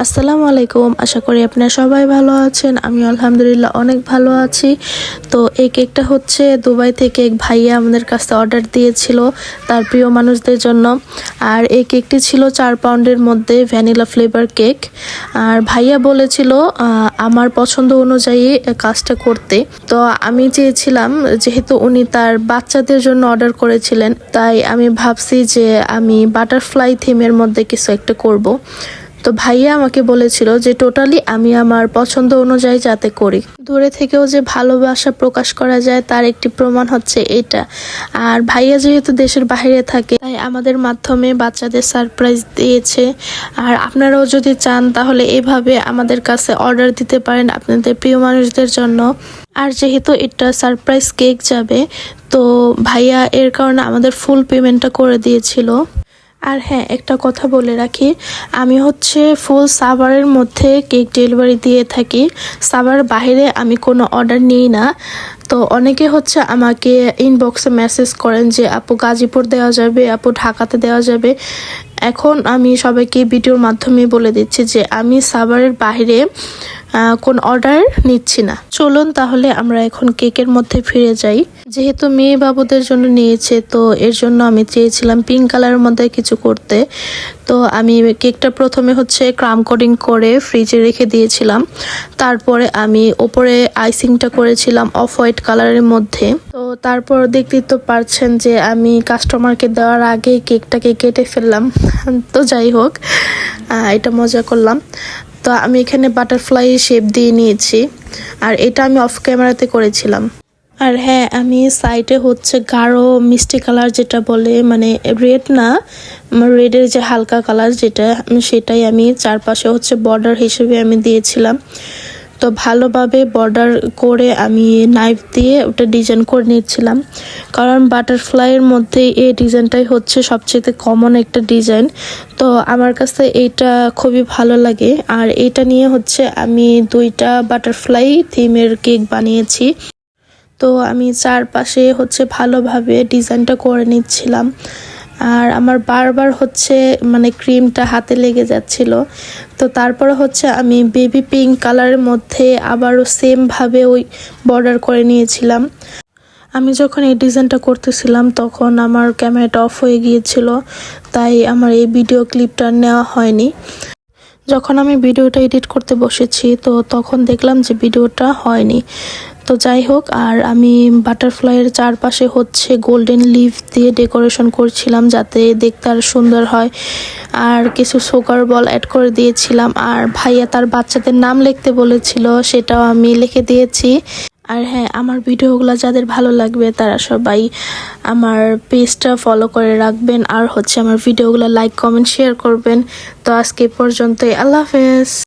আসসালামু আলাইকুম। আশা করি আপনারা সবাই ভালো আছেন। আমি আলহামদুলিল্লাহ অনেক ভালো আছি। তো এই কেকটা হচ্ছে দুবাই থেকে এক ভাইয়া আমাদের কাছে অর্ডার দিয়েছিল তার প্রিয় মানুষদের জন্য। আর এই কেকটি ছিল 4 পাউন্ডের মধ্যে ভ্যানিলা ফ্লেভার কেক। আর ভাইয়া বলেছিল আমার পছন্দ অনুযায়ী কাজটা করতে। তো আমি চেয়েছিলাম, যেহেতু উনি তার বাচ্চাদের জন্য অর্ডার করেছিলেন, তাই আমি ভাবছি যে আমি বাটারফ্লাই থিমের মধ্যে কিছু একটা করব। তো ভাইয়া আমাকে বলেছিল যে টোটালি আমি আমার পছন্দ অনুযায়ী যাতে করি। দূরে থেকেও যে ভালোবাসা প্রকাশ করা যায় তার একটি প্রমাণ হচ্ছে এটা। আর ভাইয়া যেহেতু দেশের বাইরে থাকে, তাই আমাদের মাধ্যমে বাচ্চাদের সারপ্রাইজ দিয়েছে। আর আপনারাও যদি চান তাহলে এভাবে আমাদের কাছে অর্ডার দিতে পারেন আপনাদের প্রিয় মানুষদের জন্য। আর যেহেতু এটা সারপ্রাইজ কেক যাবে, তো ভাইয়া এর কারণে আমাদের ফুল পেমেন্টটা করে দিয়েছিল। আর হ্যাঁ, একটা কথা বলে রাখি, আমি হচ্ছে ফুল সাভারের মধ্যে কেক ডেলিভারি দিয়ে থাকি। সাভারের বাইরে আমি কোনো অর্ডার নিই না। তো অনেকে হচ্ছে আমাকে ইনবক্সে মেসেজ করেন যে আপু গাজীপুর দেওয়া যাবে, আপু ঢাকাতে দেওয়া যাবে। এখন আমি সবাইকে ভিডিওর মাধ্যমে বলে দিচ্ছি যে আমি সাভারের বাইরে কোন অর্ডার নিচ্ছি না। চলুন তাহলে আমরা এখন কেকের মধ্যে ফিরে যাই। যেহেতু মেয়ে বাবুদের জন্য নিয়েছে, তো এর জন্য আমি চেয়েছিলাম পিঙ্ক কালারের মধ্যে কিছু করতে। তো আমি কেকটা প্রথমে হচ্ছে ক্রাম কোডিং করে ফ্রিজে রেখে দিয়েছিলাম। তারপরে আমি ওপরে আইসিংটা করেছিলাম অফ হোয়াইট কালারের মধ্যে। তো তারপর দেখতেই তো পারছেন যে আমি কাস্টমারকে দেওয়ার আগেই কেকটাকে কেটে ফেললাম। তো যাই হোক, এটা মজা করলাম। তো আমি এখানে বাটারফ্লাই শেপ দিয়ে নিয়েছি, আর এটা আমি অফ ক্যামেরাতে করেছিলাম। আর হ্যাঁ, আমি সাইডে হচ্ছে গাঢ় মিষ্টি কালার যেটা বলে, মানে রেড না, রেডের যে হালকা কালার যেটা, সেটাই আমি চারপাশে হচ্ছে বর্ডার হিসেবে আমি দিয়েছিলাম। তো ভালোভাবে বর্ডার করে আমি নাইফ দিয়ে ওটা ডিজাইন করে নিচ্ছিলাম, কারণ বাটারফ্লাইয়ের মধ্যে এই ডিজাইনটাই হচ্ছে সবচেয়ে কমন একটা ডিজাইন। তো আমার কাছে এইটা খুবই ভালো লাগে। আর এটা নিয়ে হচ্ছে আমি 2টা বাটারফ্লাই থিমের কেক বানিয়েছি। তো আমি চারপাশে হচ্ছে ভালোভাবে ডিজাইনটা করে নিচ্ছিলাম। আর আমার বারবার হচ্ছে মানে ক্রিমটা হাতে লেগে যাচ্ছিল। তো তারপরে হচ্ছে আমি বেবি পিঙ্ক কালারের মধ্যে আবারও সেমভাবে ওই বর্ডার করে নিয়েছিলাম। আমি যখন এই ডিজাইনটা করতেছিলাম তখন আমার ক্যামেরাটা অফ হয়ে গিয়েছিল, তাই আমার এই ভিডিও ক্লিপটা নেওয়া হয়নি। যখন আমি ভিডিওটা এডিট করতে বসেছি, তো তখন দেখলাম যে ভিডিওটা হয়নি। তো যাই হোক, আর আমি বাটারফ্লাইয়ের চারপাশে হচ্ছে গোল্ডেন লিফ দিয়ে ডেকোরেশন করছিলাম যাতে দেখতে আর সুন্দর হয়। আর কিছু সুগার বল অ্যাড করে দিয়েছিলাম। আর ভাইয়া তার বাচ্চাদের নাম লিখতে বলেছিল, সেটাও আমি লিখে দিয়েছি। আর হ্যাঁ, আমার ভিডিওগুলো যাদের ভালো লাগবে তারা সবাই আমার পেজটা ফলো করে রাখবেন। আর হচ্ছে আমার ভিডিওগুলো লাইক, কমেন্ট, শেয়ার করবেন। তো আজকে পর্যন্তই, আল্লাহ হাফেজ।